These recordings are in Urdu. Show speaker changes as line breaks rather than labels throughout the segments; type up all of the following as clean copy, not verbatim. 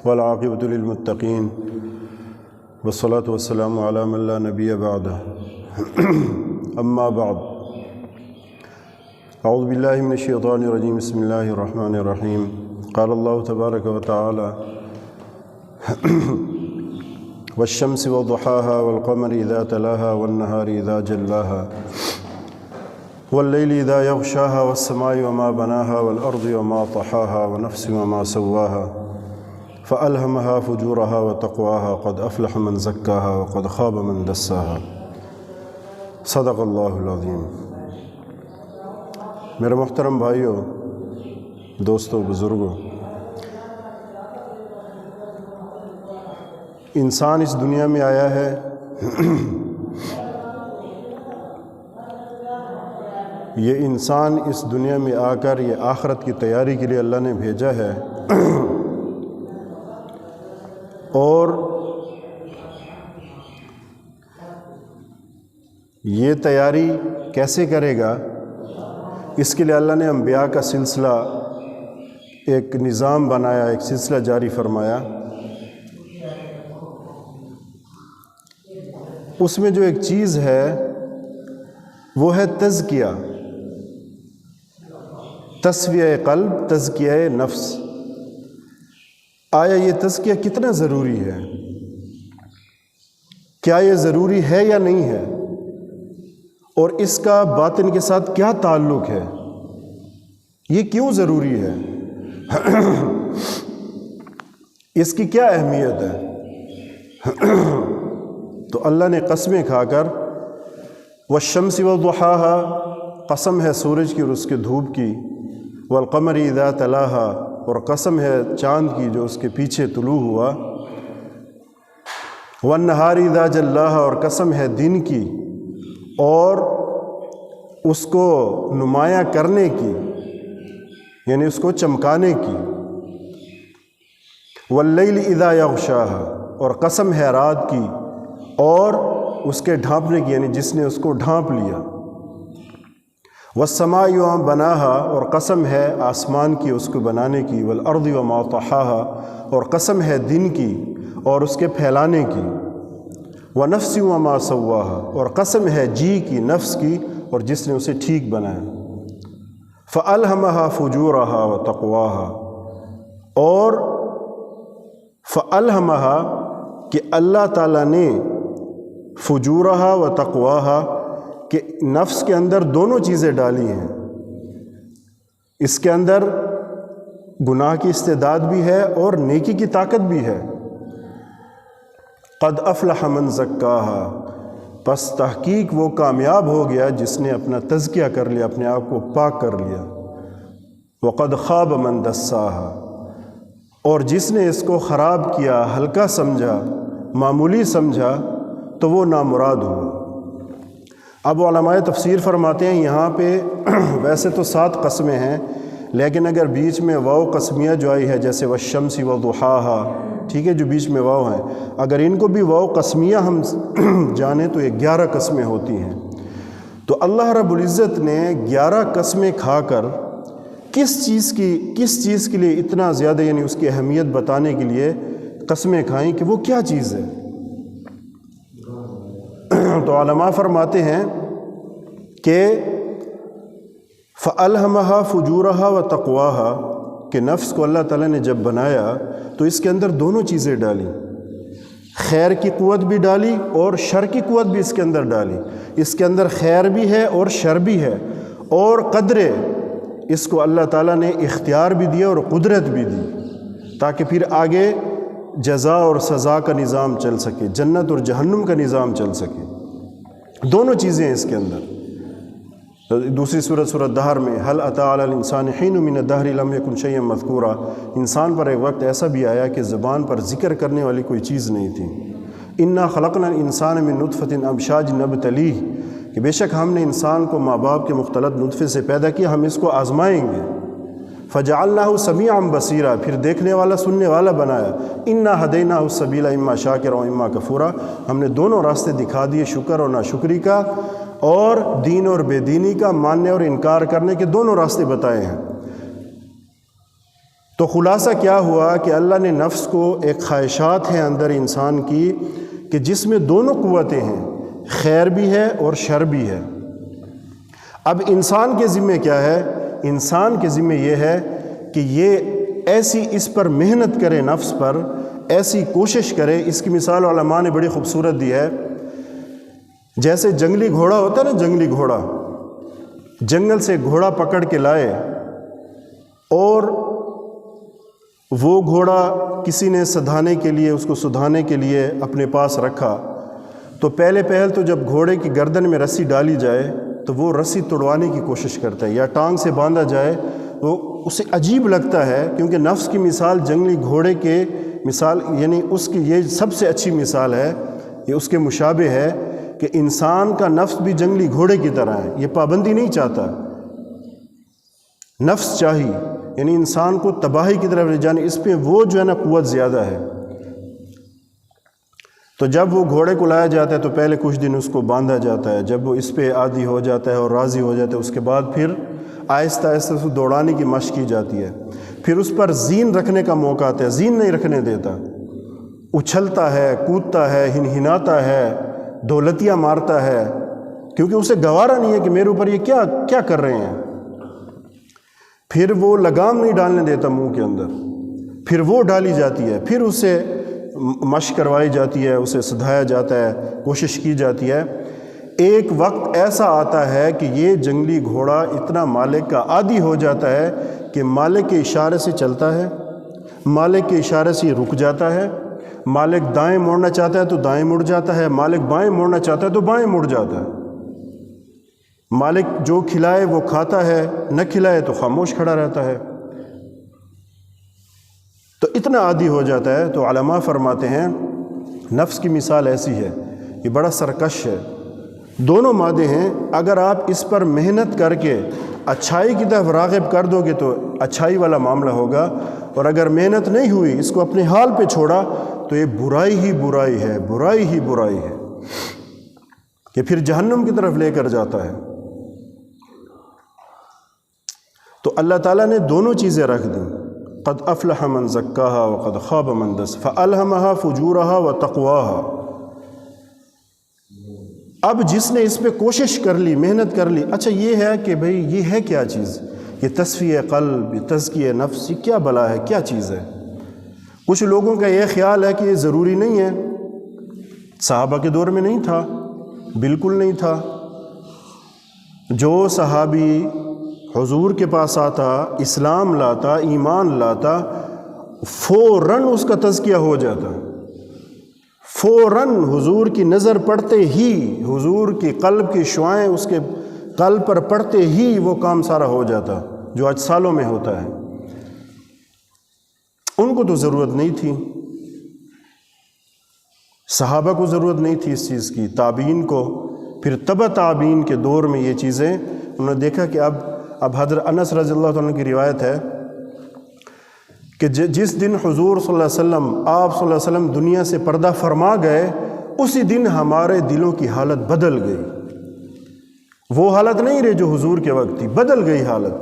والعاقبۃ للمتقین والصلاة والسلام علی من لا نبی بعدہ اما بعد اعوذ باللہ من الشیطان الرجیم بسم اللہ الرحمن الرحیم قال اللہ تبارک و تعالی والشمس وضحاها والقمر اذا تلاها والنهار اذا جلاها واللیل اذا یغشاها والسماء وما بناها والارض وما طحاها ونفس وما سواها فألهمها فجورها وتقواها قد افلح من زکاها وقد خاب من دساها صدق اللہ العظیم۔ میرے محترم بھائیوں، دوستوں، بزرگوں، انسان اس دنیا میں آیا ہے یہ انسان اس دنیا میں آ کر یہ آخرت کی تیاری کے لیے اللہ نے بھیجا ہے، اور یہ تیاری کیسے کرے گا؟ اس کے لیے اللہ نے انبیاء کا سلسلہ ایک نظام بنایا، ایک سلسلہ جاری فرمایا۔ اس میں جو ایک چیز ہے وہ ہے تزکیہ، تسویہ قلب، تزکیہ نفس۔ آیا یہ تزکیہ کتنا ضروری ہے؟ کیا یہ ضروری ہے یا نہیں ہے؟ اور اس کا باطن کے ساتھ کیا تعلق ہے؟ یہ کیوں ضروری ہے؟ اس کی کیا اہمیت ہے؟ تو اللہ نے قسمیں کھا کر والشمس وضحاها، قسم ہے سورج کی اور اس کے دھوپ کی، والقمر اذا تلاها، اور قسم ہے چاند کی جو اس کے پیچھے طلوع ہوا، والنہار اذا جلاها، اور قسم ہے دن کی اور اس کو نمایاں کرنے کی، یعنی اس کو چمکانے کی، واللیل اذا یغشاها، اور قسم ہے رات کی اور اس کے ڈھانپنے کی، یعنی جس نے اس کو ڈھانپ لیا، والسماء وما بناها، اور قسم ہے آسمان کی، اس کو بنانے کی، والارض وما طحاها، اور قسم ہے دن کی اور اس کے پھیلانے کی، ونفس وما سواها، اور قسم ہے جی کی، نفس کی، اور جس نے اسے ٹھیک بنایا، فألهمها فجورها وتقواها، اور فألهمها کہ اللہ تعالیٰ نے فجورها وتقواها کہ نفس کے اندر دونوں چیزیں ڈالی ہیں، اس کے اندر گناہ کی استعداد بھی ہے اور نیکی کی طاقت بھی ہے۔ قد افلح من زکاها، پس تحقیق وہ کامیاب ہو گیا جس نے اپنا تزکیہ کر لیا، اپنے آپ کو پاک کر لیا، وقد خاب من دساها، اور جس نے اس کو خراب کیا، ہلکا سمجھا، معمولی سمجھا، تو وہ نامراد ہوا۔ اب علماء تفسیر فرماتے ہیں یہاں پہ ویسے تو 7 قسمیں ہیں، لیکن اگر بیچ میں واو قسمیہ جو آئی ہے، جیسے والشمس وضحاها، ٹھیک ہے، جو بیچ میں واو ہیں، اگر ان کو بھی واو قسمیہ ہم جانیں تو یہ 11 قسمیں ہوتی ہیں۔ تو اللہ رب العزت نے 11 قسمیں کھا کر کس چیز کے لیے اتنا زیادہ، یعنی اس کی اہمیت بتانے کے لیے قسمیں کھائیں کہ وہ کیا چیز ہے؟ تو علماء فرماتے ہیں کہ فَأَلْهَمَهَا فُجُورَهَا وَتَقْوَاهَا، کہ نفس کو اللہ تعالیٰ نے جب بنایا تو اس کے اندر دونوں چیزیں ڈالی، خیر کی قوت بھی ڈالی اور شر کی قوت بھی اس کے اندر ڈالی۔ اس کے اندر خیر بھی ہے اور شر بھی ہے، اور قدر اس کو اللہ تعالیٰ نے اختیار بھی دیا اور قدرت بھی دی، تاکہ پھر آگے جزا اور سزا کا نظام چل سکے، جنت اور جہنم کا نظام چل سکے۔ دونوں چیزیں اس کے اندر۔ دوسری سورۃ دہر میں هل أتى على الإنسان حين من الدهر لم يكن شيئا مذكورا، انسان پر ایک وقت ایسا بھی آیا کہ زبان پر ذکر کرنے والی کوئی چیز نہیں تھی۔ إنا خلقنا الإنسان من نطفة أمشاج نبتليه، کہ بے شک ہم نے انسان کو ماں باپ کے مختلط نطفے سے پیدا کیا، ہم اس کو آزمائیں گے۔ فجعلناه سمیعا بصیرا، پھر دیکھنے والا سننے والا بنایا۔ انا ہدیناہ السبیل اما شاکرا و اما کفورا، ہم نے دونوں راستے دکھا دیے، شکر اور ناشکری کا، اور دین اور بے دینی کا، ماننے اور انکار کرنے کے دونوں راستے بتائے ہیں۔ تو خلاصہ کیا ہوا کہ اللہ نے نفس کو ایک خواہشات ہیں اندر انسان کی کہ جس میں دونوں قوتیں ہیں، خیر بھی ہے اور شر بھی ہے۔ اب انسان کے ذمہ کیا ہے؟ انسان کے ذمہ یہ ہے کہ یہ ایسی اس پر محنت کرے، نفس پر ایسی کوشش کرے۔ اس کی مثال علماء نے بڑی خوبصورت دی ہے، جیسے جنگلی گھوڑا ہوتا ہے نا، جنگلی گھوڑا جنگل سے گھوڑا پکڑ کے لائے اور وہ گھوڑا کسی نے سدھانے کے لیے، اس کو سدھانے کے لیے اپنے پاس رکھا، تو پہل تو جب گھوڑے کی گردن میں رسی ڈالی جائے تو وہ رسی توڑوانے کی کوشش کرتا ہے، یا ٹانگ سے باندھا جائے تو اسے عجیب لگتا ہے، کیونکہ نفس کی مثال جنگلی گھوڑے کے مثال، یعنی اس کی یہ سب سے اچھی مثال ہے، یہ اس کے مشابہ ہے کہ انسان کا نفس بھی جنگلی گھوڑے کی طرح ہے، یہ پابندی نہیں چاہتا، نفس چاہیے، یعنی انسان کو تباہی کی طرف لے جانے، اس پہ وہ جو ہے نا قوت زیادہ ہے۔ تو جب وہ گھوڑے کو لایا جاتا ہے تو پہلے کچھ دن اس کو باندھا جاتا ہے، جب وہ اس پہ عادی ہو جاتا ہے اور راضی ہو جاتا ہے، اس کے بعد پھر آہستہ آہستہ اس کو دوڑانے کی مشق کی جاتی ہے، پھر اس پر زین رکھنے کا موقع آتا ہے، زین نہیں رکھنے دیتا، اچھلتا ہے، کودتا ہے، ہنہناتا ہے، دولتیاں مارتا ہے، کیونکہ اسے گوارا نہیں ہے کہ میرے اوپر یہ کیا کر رہے ہیں۔ پھر وہ لگام نہیں ڈالنے دیتا منہ کے اندر، پھر وہ ڈالی جاتی ہے، پھر اسے مشق کروائی جاتی ہے، اسے سدھایا جاتا ہے، کوشش کی جاتی ہے۔ ایک وقت ایسا آتا ہے کہ یہ جنگلی گھوڑا اتنا مالک کا عادی ہو جاتا ہے کہ مالک کے اشارے سے چلتا ہے، مالک کے اشارے سے رک جاتا ہے، مالک دائیں موڑنا چاہتا ہے تو دائیں مڑ جاتا ہے، مالک بائیں موڑنا چاہتا ہے تو بائیں مڑ جاتا ہے، مالک جو کھلائے وہ کھاتا ہے، نہ کھلائے تو خاموش کھڑا رہتا ہے، تو اتنا عادی ہو جاتا ہے۔ تو علماء فرماتے ہیں نفس کی مثال ایسی ہے، یہ بڑا سرکش ہے، دونوں مادے ہیں، اگر آپ اس پر محنت کر کے اچھائی کی طرف راغب کر دو گے تو اچھائی والا معاملہ ہوگا، اور اگر محنت نہیں ہوئی، اس کو اپنے حال پہ چھوڑا تو یہ برائی ہی برائی ہے، برائی ہی برائی ہے، یہ پھر جہنم کی طرف لے کر جاتا ہے۔ تو اللہ تعالیٰ نے دونوں چیزیں رکھ دیں، قد افلح من زکاہا وقد خاب من دس فالہمہا فجورہا وتقواہا۔ اب جس نے اس پہ کوشش کر لی، محنت کر لی، اچھا یہ ہے کہ بھئی یہ ہے کیا چیز، یہ تصفیہ قلب، یہ تزکیہ نفس، یہ کیا بلا ہے، کیا چیز ہے؟ کچھ لوگوں کا یہ خیال ہے کہ یہ ضروری نہیں ہے، صحابہ کے دور میں نہیں تھا، بالکل نہیں تھا، جو صحابی حضور کے پاس آتا، اسلام لاتا، ایمان لاتا، فوراً اس کا تزکیہ ہو جاتا، فوراً حضور کی نظر پڑتے ہی، حضور کی قلب کی شعائیں اس کے قلب پر پڑتے ہی وہ کام سارا ہو جاتا، جو آج سالوں میں ہوتا ہے۔ ان کو تو ضرورت نہیں تھی، صحابہ کو ضرورت نہیں تھی اس چیز کی، تابعین کو، پھر تبع تابعین کے دور میں یہ چیزیں انہوں نے دیکھا کہ اب حضرت انس رضی اللہ عنہ کی روایت ہے کہ جس دن حضور صلی اللہ علیہ وسلم، آپ صلی اللہ علیہ وسلم دنیا سے پردہ فرما گئے، اسی دن ہمارے دلوں کی حالت بدل گئی، وہ حالت نہیں رہی جو حضور کے وقت تھی، بدل گئی حالت۔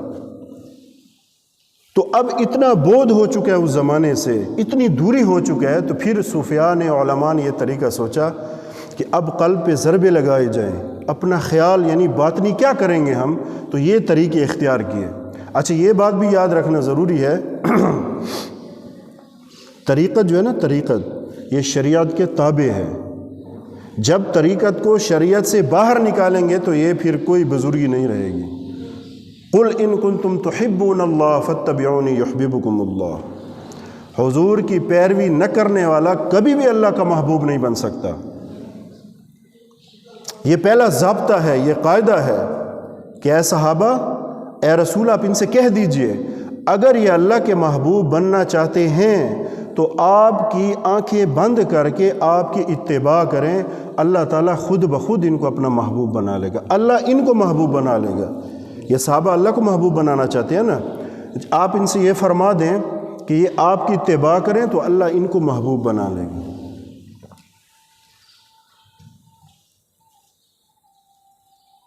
تو اب اتنا بودھ ہو چکا ہے اس زمانے سے، اتنی دوری ہو چکا ہے، تو پھر صوفیاء نے، علماء نے یہ طریقہ سوچا کہ اب قلب پہ ضربے لگائے جائیں، اپنا خیال یعنی باطنی کیا کریں گے ہم، تو یہ طریقے اختیار کیے۔ اچھا یہ بات بھی یاد رکھنا ضروری ہے، طریقت جو ہے نا، طریقت یہ شریعت کے تابع ہے، جب طریقت کو شریعت سے باہر نکالیں گے تو یہ پھر کوئی بزرگی نہیں رہے گی۔ قل ان کنتم تحبون اللہ فاتبعونی یحببکم اللہ، حضور کی پیروی نہ کرنے والا کبھی بھی اللہ کا محبوب نہیں بن سکتا، یہ پہلا ضابطہ ہے، یہ قاعدہ ہے کہ اے صحابہ، اے رسول، آپ ان سے کہہ دیجئے اگر یہ اللہ کے محبوب بننا چاہتے ہیں تو آپ کی آنکھیں بند کر کے آپ کی اتباع کریں، اللہ تعالیٰ خود بخود ان کو اپنا محبوب بنا لے گا، اللہ ان کو محبوب بنا لے گا۔ یہ صحابہ اللہ کو محبوب بنانا چاہتے ہیں نا، آپ ان سے یہ فرما دیں کہ یہ آپ کی اتباع کریں تو اللہ ان کو محبوب بنا لے گا۔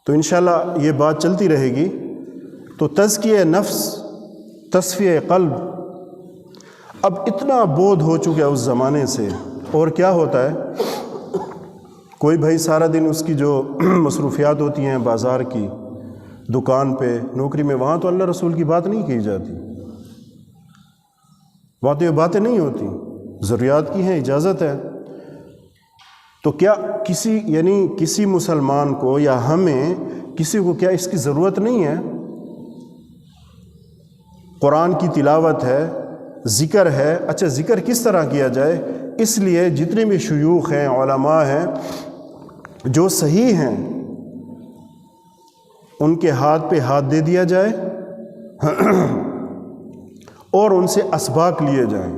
تو انشاءاللہ یہ بات چلتی رہے گی۔ تو تزکیہ نفس، تصفیہ قلب، اب اتنا بودھ ہو چکا ہے اس زمانے سے، اور کیا ہوتا ہے، کوئی بھائی سارا دن اس کی جو مصروفیات ہوتی ہیں بازار کی، دکان پہ، نوکری میں، وہاں تو اللہ رسول کی بات نہیں کی جاتی، وہاں تو یہ باتیں نہیں ہوتی، ضروریات کی ہیں، اجازت ہے۔ تو کیا کسی مسلمان کو یا ہمیں کسی کو کیا اس کی ضرورت نہیں ہے؟ قرآن کی تلاوت ہے، ذکر ہے، اچھا ذکر کس طرح کیا جائے؟ اس لیے جتنے بھی شیوخ ہیں، علماء ہیں جو صحیح ہیں، ان کے ہاتھ پہ ہاتھ دے دیا جائے اور ان سے اسباق لیے جائیں۔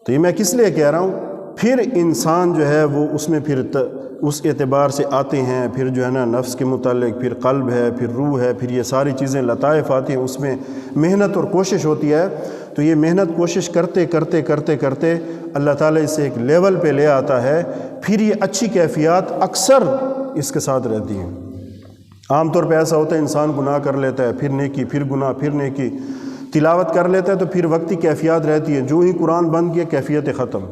تو یہ میں کس لیے کہہ رہا ہوں، پھر انسان جو ہے وہ اس میں پھر اس اعتبار سے آتے ہیں، پھر جو ہے نا نفس کے متعلق، پھر قلب ہے، پھر روح ہے، پھر یہ ساری چیزیں لطائف آتی ہیں، اس میں محنت اور کوشش ہوتی ہے۔ تو یہ محنت کوشش کرتے کرتے کرتے کرتے اللہ تعالیٰ اسے ایک لیول پہ لے آتا ہے، پھر یہ اچھی کیفیات اکثر اس کے ساتھ رہتی ہیں۔ عام طور پہ ایسا ہوتا ہے انسان گناہ کر لیتا ہے، پھر نیکی، پھر گناہ، پھر نیکی، تلاوت کر لیتا ہے تو پھر وقتی کیفیات رہتی ہے، جو ہی قرآن بند کیا کیفیت ختم۔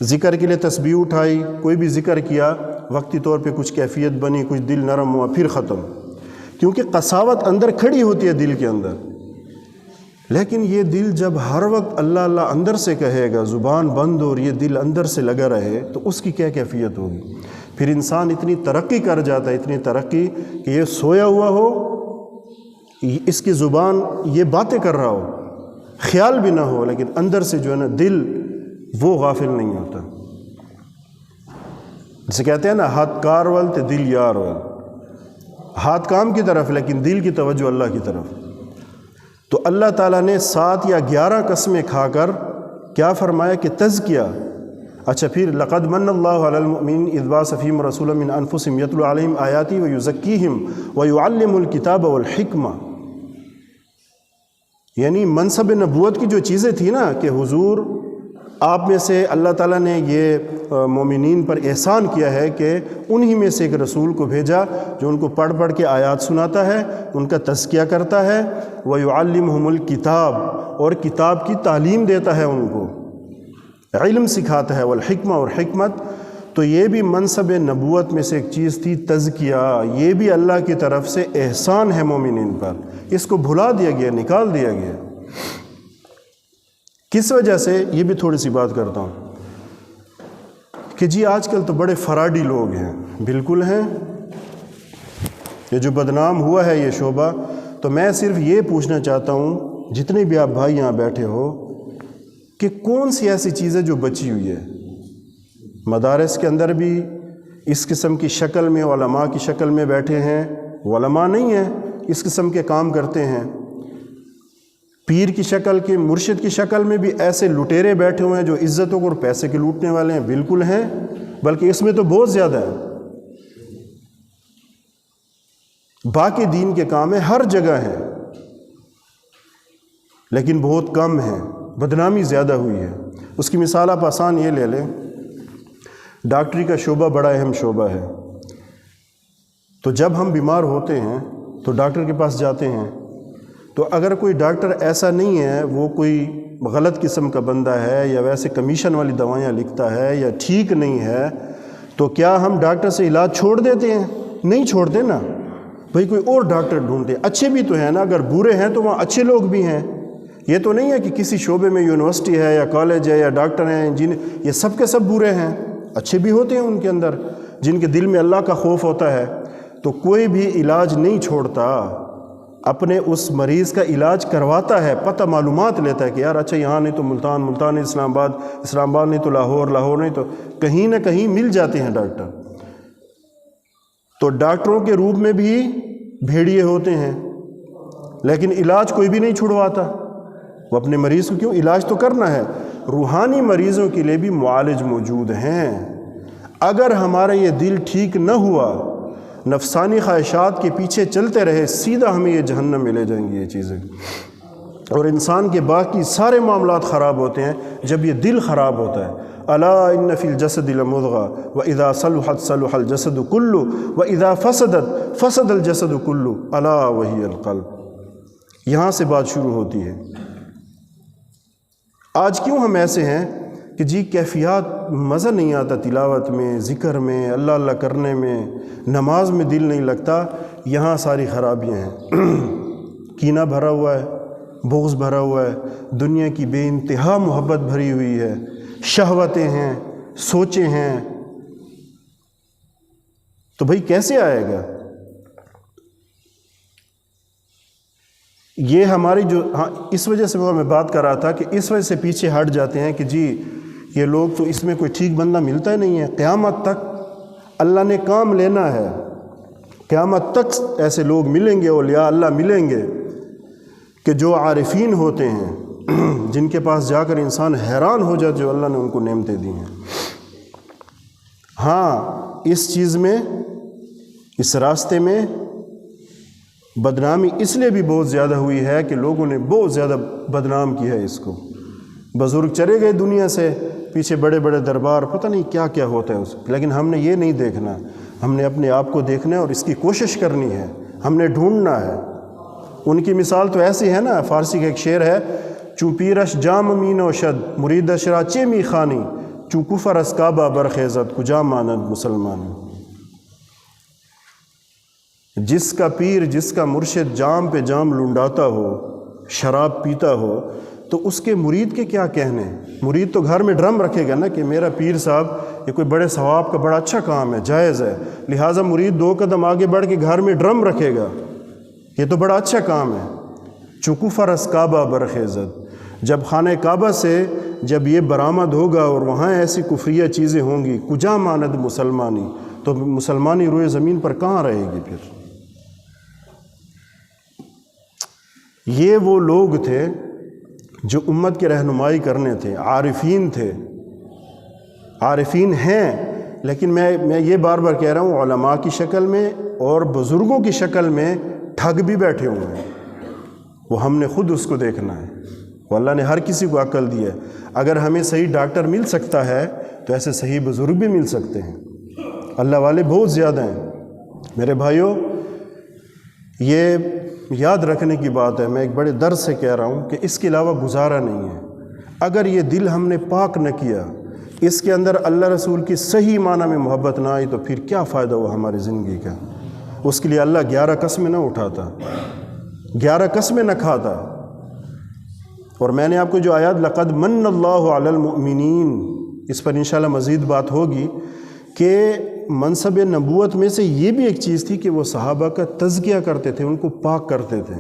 ذکر کے لیے تسبیح اٹھائی، کوئی بھی ذکر کیا، وقتی طور پہ کچھ کیفیت بنی، کچھ دل نرم ہوا، پھر ختم، کیونکہ قساوت اندر کھڑی ہوتی ہے دل کے اندر۔ لیکن یہ دل جب ہر وقت اللہ اللہ اندر سے کہے گا، زبان بند اور یہ دل اندر سے لگا رہے، تو اس کی کیا کیفیت ہوگی؟ پھر انسان اتنی ترقی کر جاتا ہے، اتنی ترقی کہ یہ سویا ہوا ہو، اس کی زبان یہ باتیں کر رہا ہو، خیال بھی نہ ہو، لیکن اندر سے جو ہے نا دل وہ غافل نہیں ہوتا۔ جسے کہتے ہیں نا ہاتھ کار ول تے دل یار ول، ہاتھ کام کی طرف لیکن دل کی توجہ اللہ کی طرف۔ تو اللہ تعالیٰ نے 7 یا 11 قسمیں کھا کر کیا فرمایا کہ تزکیہ۔ اچھا پھر لقد من اللہ علی المؤمنین اذ بعث فیہم رسولا من انفسہم یتلو علیہم آیاتہ ویزکیہم ویعلم الکتاب والحکمہ، یعنی منصب نبوت کی جو چیزیں تھیں نا کہ حضور آپ میں سے اللہ تعالیٰ نے یہ مومنین پر احسان کیا ہے کہ انہی میں سے ایک رسول کو بھیجا جو ان کو پڑھ پڑھ کے آیات سناتا ہے، ان کا تزکیہ کرتا ہے، وَيُعَلِّمُهُمُ الْكِتَابَ، اور کتاب کی تعلیم دیتا ہے، ان کو علم سکھاتا ہے، والحکمہ، اور حکمت۔ تو یہ بھی منصب نبوت میں سے ایک چیز تھی تزکیہ، یہ بھی اللہ کی طرف سے احسان ہے مومنین پر، اس کو بھلا دیا گیا، نکال دیا گیا۔ کس وجہ سے؟ یہ بھی تھوڑی سی بات کرتا ہوں کہ جی آج کل تو بڑے فراڈی لوگ ہیں، بالکل ہیں، یہ جو بدنام ہوا ہے یہ شعبہ۔ تو میں صرف یہ پوچھنا چاہتا ہوں جتنے بھی آپ بھائی یہاں بیٹھے ہو کہ کون سی ایسی چیز ہے جو بچی ہوئی ہے؟ مدارس کے اندر بھی اس قسم کی شکل میں علماء کی شکل میں بیٹھے ہیں، علماء نہیں ہیں، اس قسم کے کام کرتے ہیں۔ پیر کی شکل کے، مرشد کی شکل میں بھی ایسے لٹیرے بیٹھے ہوئے ہیں جو عزتوں کو اور پیسے کے لوٹنے والے ہیں، بالکل ہیں، بلکہ اس میں تو بہت زیادہ ہے۔ باقی دین کے کام ہیں، ہر جگہ ہیں، لیکن بہت کم ہیں، بدنامی زیادہ ہوئی ہے۔ اس کی مثال آپ آسان یہ لے لیں، ڈاکٹری کا شعبہ بڑا اہم شعبہ ہے۔ تو جب ہم بیمار ہوتے ہیں تو ڈاکٹر کے پاس جاتے ہیں، تو اگر کوئی ڈاکٹر ایسا نہیں ہے، وہ کوئی غلط قسم کا بندہ ہے یا ویسے کمیشن والی دوائیاں لکھتا ہے یا ٹھیک نہیں ہے، تو کیا ہم ڈاکٹر سے علاج چھوڑ دیتے ہیں؟ نہیں چھوڑتے نا، بھئی کوئی اور ڈاکٹر ڈھونڈتے ہیں۔ اچھے بھی تو ہیں نا، اگر برے ہیں تو وہاں اچھے لوگ بھی ہیں۔ یہ تو نہیں ہے کہ کسی شعبے میں یونیورسٹی ہے یا کالج ہے یا ڈاکٹر ہیں یہ سب کے سب برے ہیں، اچھے بھی ہوتے ہیں ان کے اندر جن کے دل میں اللہ کا خوف ہوتا ہے۔ تو کوئی بھی علاج نہیں چھوڑتا، اپنے اس مریض کا علاج کرواتا ہے، پتہ معلومات لیتا ہے کہ یار اچھا یہاں نہیں تو ملتان، ملتان نہیں اسلام آباد، اسلام آباد نہیں تو لاہور، لاہور نہیں تو کہیں نہ کہیں مل جاتے ہیں ڈاکٹر۔ تو ڈاکٹروں کے روپ میں بھی بھیڑیے ہوتے ہیں، لیکن علاج کوئی بھی نہیں چھڑواتا۔ وہ اپنے مریض کو کیوں، علاج تو کرنا ہے۔ روحانی مریضوں کے لیے بھی معالج موجود ہیں۔ اگر ہمارا یہ دل ٹھیک نہ ہوا، نفسانی خواہشات کے پیچھے چلتے رہے، سیدھا ہمیں یہ جہنم میں لے جائیں گی یہ چیزیں، اور انسان کے باقی سارے معاملات خراب ہوتے ہیں جب یہ دل خراب ہوتا ہے۔ الا ان فی الجسد لمضغہ واذا صلحت صلح الجسد کلہ واذا فسدت فسد الجسد کلہ الا وہی القلب۔ یہاں سے بات شروع ہوتی ہے آج کیوں ہم ایسے ہیں کہ جی کیفیات مزہ نہیں آتا تلاوت میں، ذکر میں، اللہ اللہ کرنے میں، نماز میں دل نہیں لگتا؟ یہاں ساری خرابیاں ہیں۔ کینہ بھرا ہوا ہے، بغض بھرا ہوا ہے، دنیا کی بے انتہا محبت بھری ہوئی ہے، شہوتیں ہیں، سوچیں ہیں، تو بھئی کیسے آئے گا؟ یہ ہماری اس وجہ سے وہ میں بات کر رہا تھا کہ اس وجہ سے پیچھے ہٹ جاتے ہیں کہ جی یہ لوگ تو اس میں کوئی ٹھیک بندہ ملتا ہی نہیں ہے، قیامت تک اللہ نے کام لینا ہے، قیامت تک ایسے لوگ ملیں گے، اولیاء اللہ ملیں گے کہ جو عارفین ہوتے ہیں، جن کے پاس جا کر انسان حیران ہو جائے جو اللہ نے ان کو نعمتیں دی ہیں۔ ہاں اس چیز میں، اس راستے میں بدنامی اس لیے بھی بہت زیادہ ہوئی ہے کہ لوگوں نے بہت زیادہ بدنام کیا ہے اس کو۔ بزرگ چلے گئے دنیا سے، پیچھے بڑے بڑے دربار، پتہ نہیں کیا کیا ہوتا ہے اس کو، لیکن ہم نے یہ نہیں دیکھنا، ہم نے اپنے آپ کو دیکھنا ہے اور اس کی کوشش کرنی ہے، ہم نے ڈھونڈنا ہے۔ ان کی مثال تو ایسی ہے نا، فارسی کا ایک شعر ہے، چوں پیرش جام مین و شد مرید اشرا چے می خانی، چوں کفر از کعبہ برخیزت کجا ماند مسلمانی۔ جس کا پیر، جس کا مرشد جام پہ جام لنڈاتا ہو، شراب پیتا ہو، تو اس کے مرید کے کیا کہنے؟ مرید تو گھر میں ڈرم رکھے گا نا کہ میرا پیر صاحب یہ کوئی بڑے ثواب کا بڑا اچھا کام ہے، جائز ہے، لہٰذا مرید 2 قدم آگے بڑھ کے گھر میں ڈرم رکھے گا، یہ تو بڑا اچھا کام ہے۔ چکفر از کعبہ برخیزت، جب خانہ کعبہ سے جب یہ برآمد ہوگا اور وہاں ایسی کفریہ چیزیں ہوں گی، کجا ماند مسلمانی، تو مسلمانی روئے زمین پر کہاں رہے گی پھر؟ یہ وہ لوگ تھے جو امت کی رہنمائی کرنے تھے، عارفین تھے، عارفین ہیں، لیکن میں یہ بار بار کہہ رہا ہوں، علماء کی شکل میں اور بزرگوں کی شکل میں ٹھگ بھی بیٹھے ہوئے ہیں، وہ ہم نے خود اس کو دیکھنا ہے۔ وہ اللہ نے ہر کسی کو عقل دی ہے، اگر ہمیں صحیح ڈاکٹر مل سکتا ہے تو ایسے صحیح بزرگ بھی مل سکتے ہیں، اللہ والے بہت زیادہ ہیں۔ میرے بھائیوں، یہ یاد رکھنے کی بات ہے، میں ایک بڑے درد سے کہہ رہا ہوں کہ اس کے علاوہ گزارا نہیں ہے۔ اگر یہ دل ہم نے پاک نہ کیا، اس کے اندر اللہ رسول کی صحیح معنی میں محبت نہ آئی، تو پھر کیا فائدہ ہوا ہماری زندگی کا؟ اس کے لیے اللہ 11 قسمیں نہ اٹھاتا، 11 قسمیں نہ کھاتا۔ اور میں نے آپ کو جو آیات لقد من اللہ علی المؤمنین، اس پر انشاءاللہ مزید بات ہوگی کہ منصب نبوت میں سے یہ بھی ایک چیز تھی کہ وہ صحابہ کا تزکیہ کرتے تھے، ان کو پاک کرتے تھے۔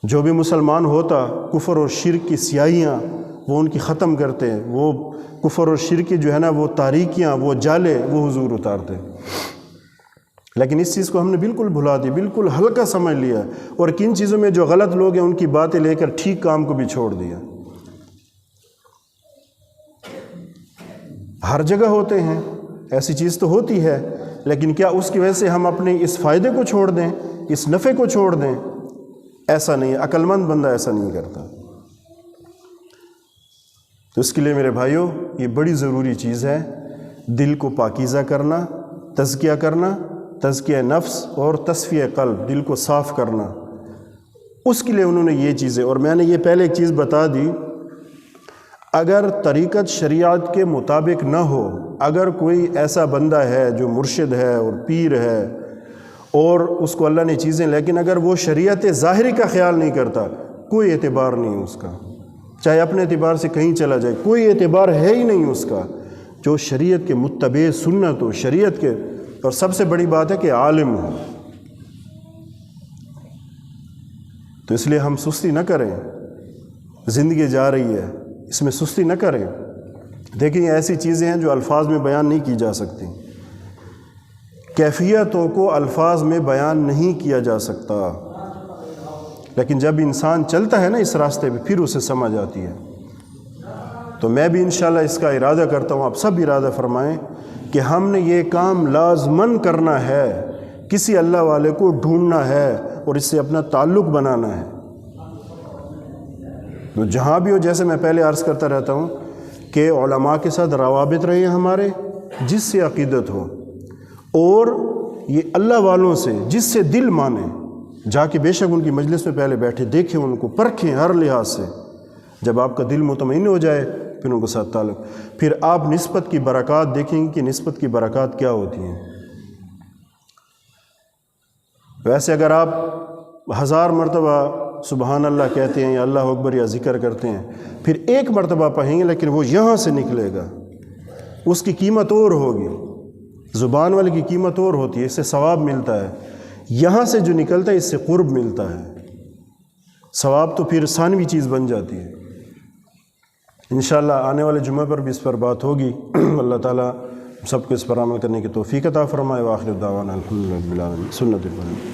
جو بھی مسلمان ہوتا، کفر اور شرک کی سیاہیاں وہ ان کی ختم کرتے، وہ کفر اور شرک کی جو ہے نا وہ تاریکیاں، وہ جالے وہ حضور اتارتے۔ لیکن اس چیز کو ہم نے بالکل بھلا دی، بالکل ہلکا سمجھ لیا، اور کن چیزوں میں جو غلط لوگ ہیں ان کی باتیں لے کر ٹھیک کام کو بھی چھوڑ دیا۔ ہر جگہ ہوتے ہیں، ایسی چیز تو ہوتی ہے، لیکن کیا اس کی وجہ سے ہم اپنے اس فائدے کو چھوڑ دیں، اس نفع کو چھوڑ دیں؟ ایسا نہیں ہے، عقل مند بندہ ایسا نہیں کرتا۔ تو اس کے لیے میرے بھائیوں، یہ بڑی ضروری چیز ہے، دل کو پاکیزہ کرنا، تزکیہ کرنا، تزکیہ نفس اور تصفیہ قلب، دل کو صاف کرنا۔ اس کے لیے انہوں نے یہ چیزیں، اور میں نے یہ پہلے ایک چیز بتا دی، اگر طریقت شریعت کے مطابق نہ ہو، اگر کوئی ایسا بندہ ہے جو مرشد ہے اور پیر ہے اور اس کو اللہ نے چیزیں، لیکن اگر وہ شریعت ظاہری کا خیال نہیں کرتا، کوئی اعتبار نہیں اس کا، چاہے اپنے اعتبار سے کہیں چلا جائے، کوئی اعتبار ہے ہی نہیں اس کا۔ جو شریعت کے متبع سنت ہو، شریعت کے، اور سب سے بڑی بات ہے کہ عالم ہو۔ تو اس لیے ہم سستی نہ کریں، زندگی جا رہی ہے، اس میں سستی نہ کریں۔ دیکھیں یہ ایسی چیزیں ہیں جو الفاظ میں بیان نہیں کی جا سکتی، کیفیتوں کو الفاظ میں بیان نہیں کیا جا سکتا، لیکن جب انسان چلتا ہے نا اس راستے پہ، پھر اسے سمجھ آتی ہے۔ تو میں بھی انشاءاللہ اس کا ارادہ کرتا ہوں، آپ سب ارادہ فرمائیں کہ ہم نے یہ کام لازماً کرنا ہے، کسی اللہ والے کو ڈھونڈنا ہے اور اس سے اپنا تعلق بنانا ہے۔ تو جہاں بھی ہو، جیسے میں پہلے عرض کرتا رہتا ہوں کہ علماء کے ساتھ روابط رہے ہیں ہمارے، جس سے عقیدت ہو، اور یہ اللہ والوں سے جس سے دل مانے، جا کے بے شک ان کی مجلس میں پہلے بیٹھے، دیکھیں ان کو، پرکھیں ہر لحاظ سے۔ جب آپ کا دل مطمئن ہو جائے پھر ان کے ساتھ تعلق، پھر آپ نسبت کی برکات دیکھیں گے کہ نسبت کی برکات کیا ہوتی ہیں۔ ویسے اگر آپ 1000 مرتبہ سبحان اللہ کہتے ہیں یا اللہ اکبر یا ذکر کرتے ہیں، پھر 1 مرتبہ پڑھیں گے لیکن وہ یہاں سے نکلے گا، اس کی قیمت اور ہوگی، زبان والے کی قیمت اور ہوتی ہے، اس سے ثواب ملتا ہے، یہاں سے جو نکلتا ہے اس سے قرب ملتا ہے، ثواب تو پھر ثانوی چیز بن جاتی ہے۔ انشاءاللہ آنے والے جمعہ پر بھی اس پر بات ہوگی۔ اللہ تعالیٰ سب کو اس پر عمل کرنے کی توفیق عطا فرمائے۔ وآخر دعوانا الحمدللہ رب العالمین۔ سنت البانی۔